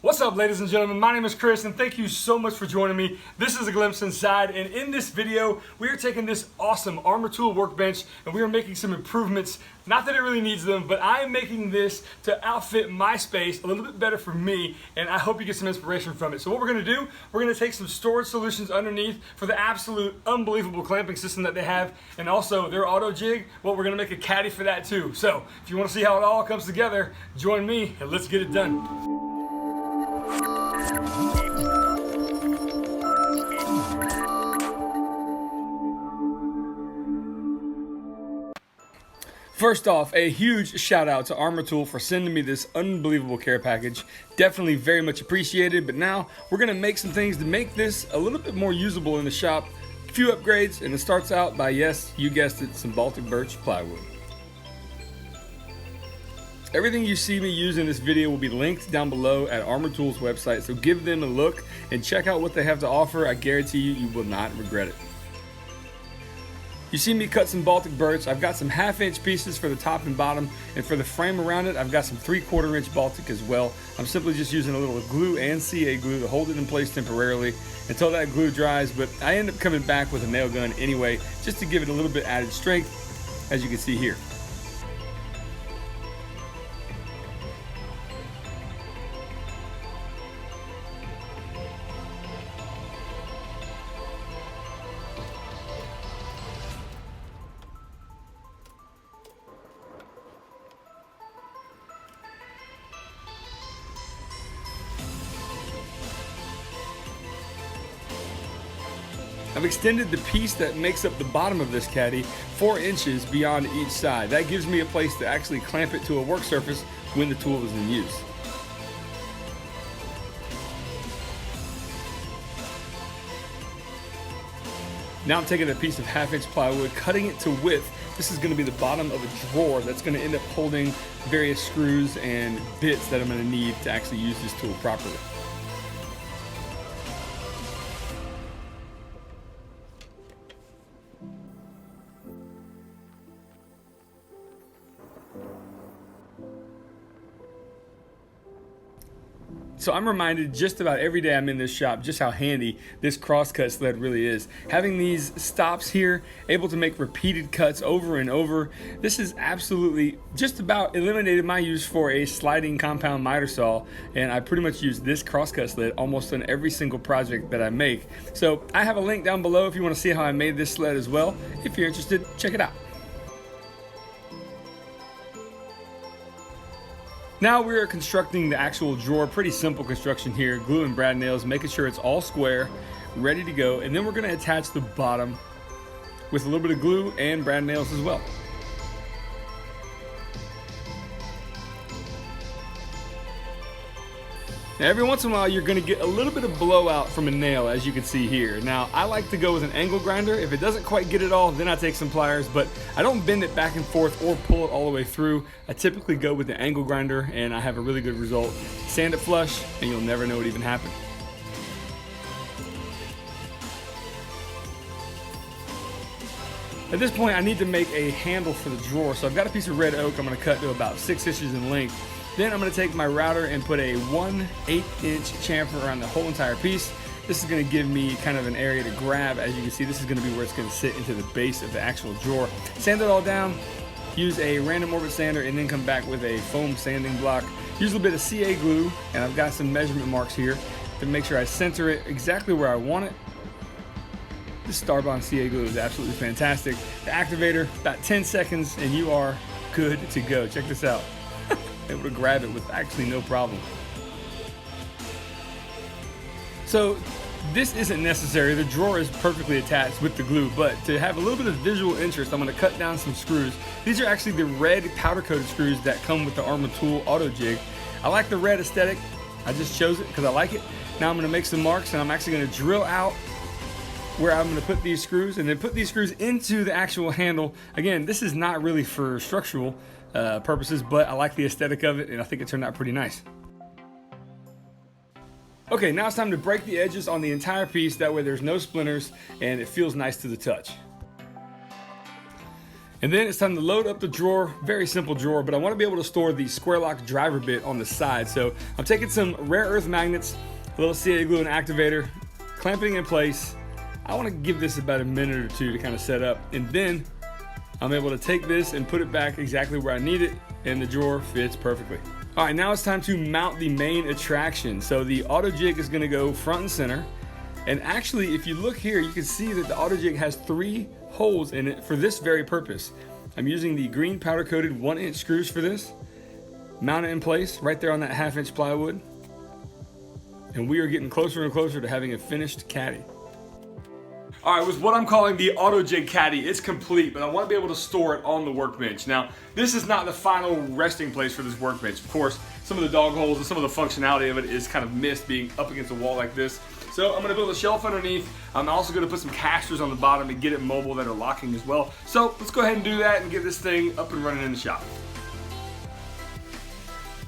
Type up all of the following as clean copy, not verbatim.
What's up, ladies and gentlemen? My name is Chris and thank you so much for joining me. This is a glimpse inside, and in this video we are taking this awesome Armor Tool workbench and we are making some improvements. Not that it really needs them, but I am making this to outfit my space a little bit better for me, and I hope you get some inspiration from it. So what we're going to do, we're going to take some storage solutions underneath for the absolute unbelievable clamping system that they have, and also their AutoJig. Well, we're going to make a caddy for that too. So if you want to see how it all comes together, join me and let's get it done. First off, a huge shout out to Armor Tool for sending me this unbelievable care package. Definitely very much appreciated, but now we're gonna make some things to make this a little bit more usable in the shop. A few upgrades, and it starts out by, yes, you guessed it, some Baltic birch plywood. Everything you see me use in this video will be linked down below at Armor Tool's website, so give them a look and check out what they have to offer. I guarantee you, you will not regret it. You see me cut some Baltic birch. I've got some 1/2-inch pieces for the top and bottom, and for the frame around it, I've got some 3/4-inch Baltic as well. I'm simply just using a little glue and CA glue to hold it in place temporarily until that glue dries, but I end up coming back with a nail gun anyway, just to give it a little bit added strength, as you can see here. I've extended the piece that makes up the bottom of this caddy 4 inches beyond each side. That gives me a place to actually clamp it to a work surface when the tool is in use. Now I'm taking a piece of 1/2-inch plywood, cutting it to width. This is going to be the bottom of a drawer that's going to end up holding various screws and bits that I'm going to need to actually use this tool properly. So I'm reminded just about every day I'm in this shop just how handy this crosscut sled really is. Having these stops here, able to make repeated cuts over and over, this has absolutely just about eliminated my use for a sliding compound miter saw, and I pretty much use this crosscut sled almost on every single project that I make. So I have a link down below if you want to see how I made this sled as well. If you're interested, check it out. Now we are constructing the actual drawer. Pretty simple construction here. Glue and brad nails, making sure it's all square, ready to go. And then we're going to attach the bottom with a little bit of glue and brad nails as well. Now every once in a while you're going to get a little bit of blowout from a nail, as you can see here. Now I like to go with an angle grinder. If it doesn't quite get it all, then I take some pliers, but I don't bend it back and forth or pull it all the way through. I typically go with the angle grinder and I have a really good result. Sand it flush and you'll never know it even happened. At this point I need to make a handle for the drawer, so I've got a piece of red oak I'm going to cut to about 6 inches in length. Then I'm going to take my router and put a 1/8-inch chamfer around the whole entire piece. This is going to give me kind of an area to grab. As you can see, this is going to be where it's going to sit into the base of the actual drawer. Sand it all down, use a random orbit sander, and then come back with a foam sanding block. Use a little bit of CA glue, and I've got some measurement marks here to make sure I center it exactly where I want it. This Starbond CA glue is absolutely fantastic. The activator, about 10 seconds, and you are good to go. Check this out. Able to grab it with actually no problem. So this isn't necessary. The drawer is perfectly attached with the glue, but to have a little bit of visual interest, I'm going to cut down some screws. These are actually the red powder coated screws that come with the Armor Tool AutoJig. I like the red aesthetic. I just chose it because I like it. Now I'm going to make some marks, and I'm actually going to drill out where I'm going to put these screws, and then put these screws into the actual handle. Again, this is not really for structural purposes, but I like the aesthetic of it, and I think it turned out pretty nice. Okay, now it's time to break the edges on the entire piece. That way there's no splinters and it feels nice to the touch. And then it's time to load up the drawer. Very simple drawer, but I want to be able to store the square lock driver bit on the side. So I'm taking some rare earth magnets, a little CA glue and activator, clamping in place. I want to give this about a minute or two to kind of set up, and then I'm able to take this and put it back exactly where I need it, and the drawer fits perfectly. All right, now it's time to mount the main attraction. So the AutoJig is going to go front and center. And actually, if you look here, you can see that the AutoJig has 3 holes in it for this very purpose. I'm using the green powder coated 1-inch screws for this. Mount it in place right there on that 1/2-inch plywood. And we are getting closer and closer to having a finished caddy. All right, with what I'm calling the AutoJig caddy, it's complete, but I want to be able to store it on the workbench. Now, this is not the final resting place for this workbench. Of course, some of the dog holes and some of the functionality of it is kind of missed being up against a wall like this. So I'm going to build a shelf underneath. I'm also going to put some casters on the bottom to get it mobile that are locking as well. So let's go ahead and do that and get this thing up and running in the shop.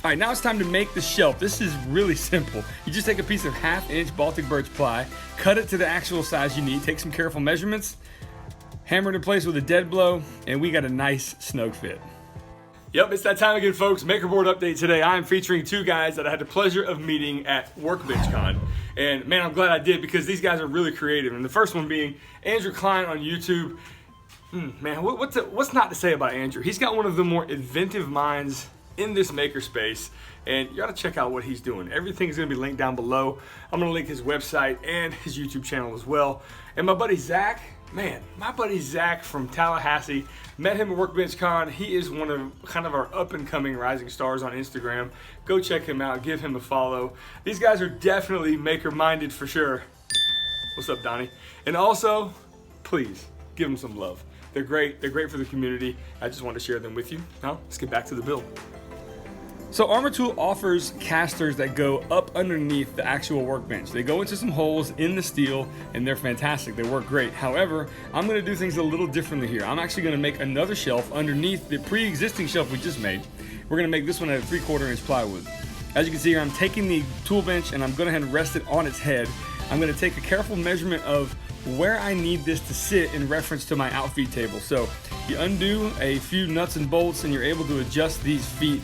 All right, now it's time to make the shelf. This is really simple. You just take a piece of 1/2-inch Baltic birch ply, cut it to the actual size you need, take some careful measurements, hammer it in place with a dead blow, and we got a nice snug fit. Yep, it's that time again, folks. Makerboard update today. I'm featuring 2 guys that I had the pleasure of meeting at Workbench Con. And man, I'm glad I did, because these guys are really creative. And the first one being Andrew Klein on YouTube. Man, what's not to say about Andrew? He's got one of the more inventive minds in this makerspace, and you gotta check out what he's doing. Everything's gonna be linked down below. I'm gonna link his website and his YouTube channel as well. And my buddy Zach, man, my buddy Zach from Tallahassee, met him at Workbench Con. He is one of kind of our up and coming rising stars on Instagram. Go check him out, give him a follow. These guys are definitely maker minded for sure. What's up, Donnie? And also, please give them some love. They're great for the community. I just want to share them with you. Now, let's get back to the build. So Armor Tool offers casters that go up underneath the actual workbench. They go into some holes in the steel, and they're fantastic. They work great. However, I'm going to do things a little differently here. I'm actually going to make another shelf underneath the pre-existing shelf we just made. We're going to make this one out of 3/4-inch plywood. As you can see here, I'm taking the tool bench and I'm going to rest it on its head. I'm going to take a careful measurement of where I need this to sit in reference to my outfeed table. So you undo a few nuts and bolts and you're able to adjust these feet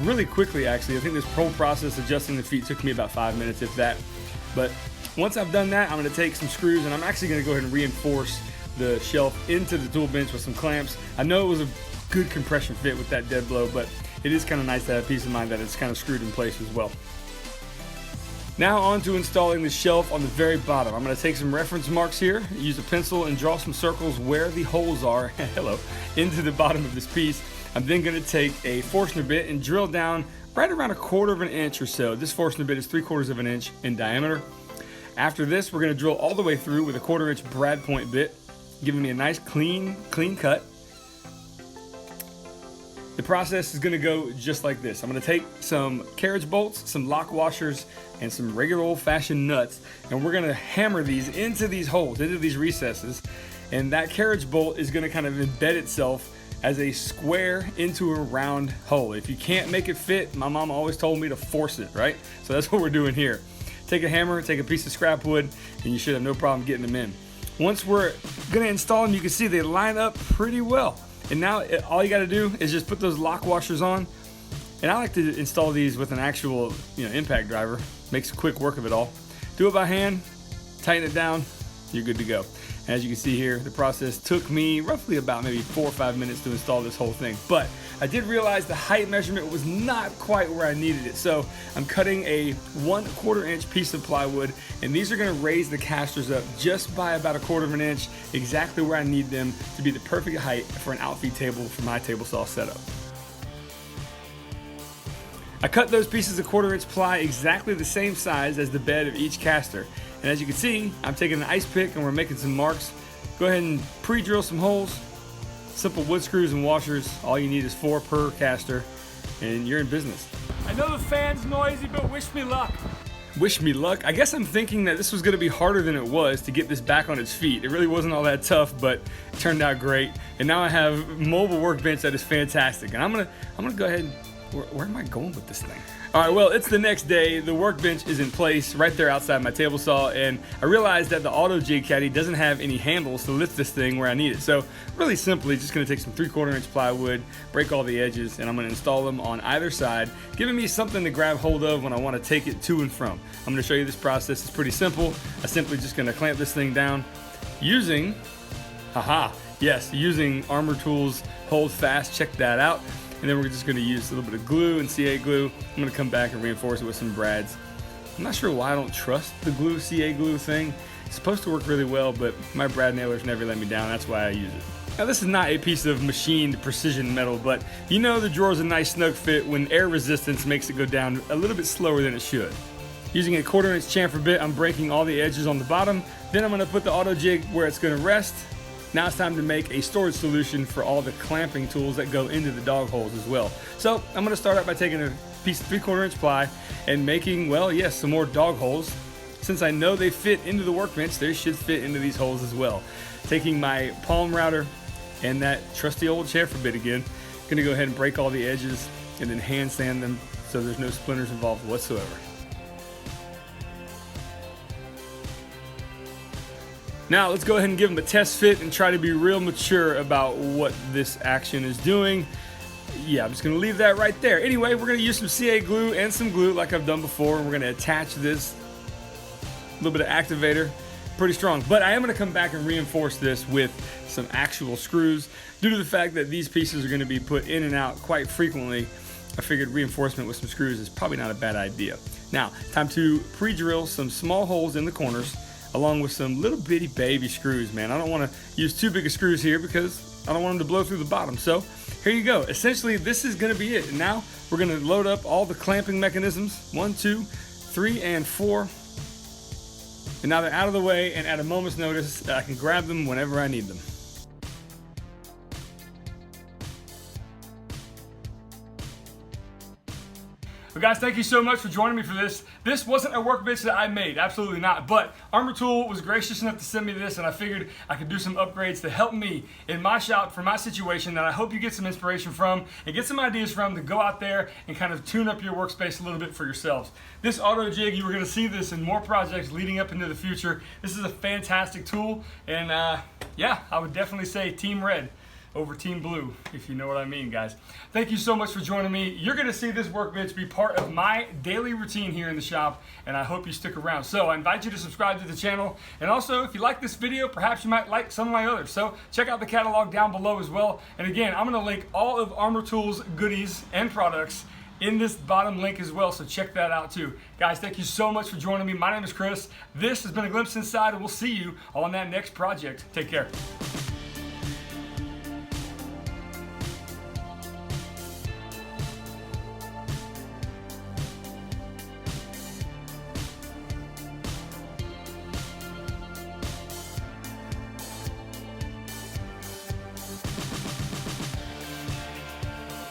really quickly. Actually, I think this whole process adjusting the feet took me about 5 minutes, if that. But once I've done that, I'm going to take some screws and I'm actually going to go ahead and reinforce the shelf into the tool bench with some clamps. I know it was a good compression fit with that dead blow, but it is kind of nice to have peace of mind that it's kind of screwed in place as well. Now on to installing the shelf on the very bottom. I'm going to take some reference marks here, use a pencil and draw some circles where the holes are, hello, into the bottom of this piece. I'm then going to take a Forstner bit and drill down right around 1/4 inch or so. This Forstner bit is 3/4 inch in diameter. After this, we're going to drill all the way through with a 1/4 inch brad point bit, giving me a nice clean cut. The process is going to go just like this. I'm going to take some carriage bolts, some lock washers, and some regular old-fashioned nuts, and we're going to hammer these into these holes, into these recesses, and that carriage bolt is going to kind of embed itself as a square into a round hole. If you can't make it fit, my mom always told me to force it, right? So that's what we're doing here. Take a hammer, take a piece of scrap wood, and you should have no problem getting them in. Once we're going to install them, you can see they line up pretty well. And now all you got to do is just put those lock washers on. And I like to install these with an actual, impact driver. Makes quick work of it all. Do it by hand, tighten it down, you're good to go. As you can see here, the process took me roughly about maybe 4 or 5 minutes to install this whole thing. But I did realize the height measurement was not quite where I needed it. So I'm cutting a 1/4 inch piece of plywood, and these are gonna raise the casters up just by about 1/4 inch, exactly where I need them to be the perfect height for an outfeed table for my table saw setup. I cut those pieces of 1/4 inch ply exactly the same size as the bed of each caster. And as you can see, I'm taking an ice pick and we're making some marks. Go ahead and pre-drill some holes. Simple wood screws and washers. All you need is 4 per caster, and you're in business. I know the fan's noisy, but wish me luck. Wish me luck? I guess I'm thinking that this was gonna be harder than it was to get this back on its feet. It really wasn't all that tough, but it turned out great. And now I have a mobile workbench that is fantastic. And I'm gonna go ahead and, where am I going with this thing? All right, well, it's the next day. The workbench is in place right there outside my table saw, and I realized that the AutoJig caddy doesn't have any handles to lift this thing where I need it. So really simply, just gonna take some 3/4 inch plywood, break all the edges, and I'm gonna install them on either side, giving me something to grab hold of when I wanna take it to and from. I'm gonna show you this process. It's pretty simple. I'm simply just gonna clamp this thing down using, using Armor Tools Hold Fast. Check that out. And then we're just going to use a little bit of glue and CA glue. I'm going to come back and reinforce it with some brads. I'm not sure why I don't trust the glue, CA glue thing. It's supposed to work really well, but my brad nailers never let me down. That's why I use it. Now, this is not a piece of machined precision metal, but you know the drawer's a nice snug fit when air resistance makes it go down a little bit slower than it should. Using a 1/4 inch chamfer bit, I'm breaking all the edges on the bottom. Then I'm going to put the AutoJig where it's going to rest. Now it's time to make a storage solution for all the clamping tools that go into the dog holes as well. So I'm gonna start out by taking a piece of 3/4 inch ply and making, well, yes, some more dog holes. Since I know they fit into the workbench, they should fit into these holes as well. Taking my palm router and that trusty old chamfer bit again, gonna go ahead and break all the edges and then hand sand them so there's no splinters involved whatsoever. Now let's go ahead and give them a test fit and try to be real mature about what this action is doing. Yeah, I'm just gonna leave that right there. Anyway, we're gonna use some CA glue and some glue like I've done before, and we're gonna attach this little bit of activator. Pretty strong, but I am gonna come back and reinforce this with some actual screws. Due to the fact that these pieces are gonna be put in and out quite frequently, I figured reinforcement with some screws is probably not a bad idea. Now, time to pre-drill some small holes in the corners, along with some little bitty baby screws, man. I don't want to use too big of screws here because I don't want them to blow through the bottom. So here you go. Essentially, this is going to be it. And now we're going to load up all the clamping mechanisms, 1, 2, 3, and 4. And now they're out of the way, and at a moment's notice, I can grab them whenever I need them. Well, guys, thank you so much for joining me for this. This wasn't a workbench that I made, absolutely not. But Armor Tool was gracious enough to send me this, and I figured I could do some upgrades to help me in my shop for my situation that I hope you get some inspiration from and get some ideas from to go out there and kind of tune up your workspace a little bit for yourselves. This AutoJig, you were going to see this in more projects leading up into the future. This is a fantastic tool, and yeah, I would definitely say Team Red over Team Blue, if you know what I mean, guys. Thank you so much for joining me. You're gonna see this workbench be part of my daily routine here in the shop, and I hope you stick around. So I invite you to subscribe to the channel, and also if you like this video, perhaps you might like some of my others. So check out the catalog down below as well. And again, I'm gonna link all of Armor Tools goodies and products in this bottom link as well, so check that out too. Guys, thank you so much for joining me. My name is Chris. This has been A Glimpse Inside, and we'll see you on that next project. Take care.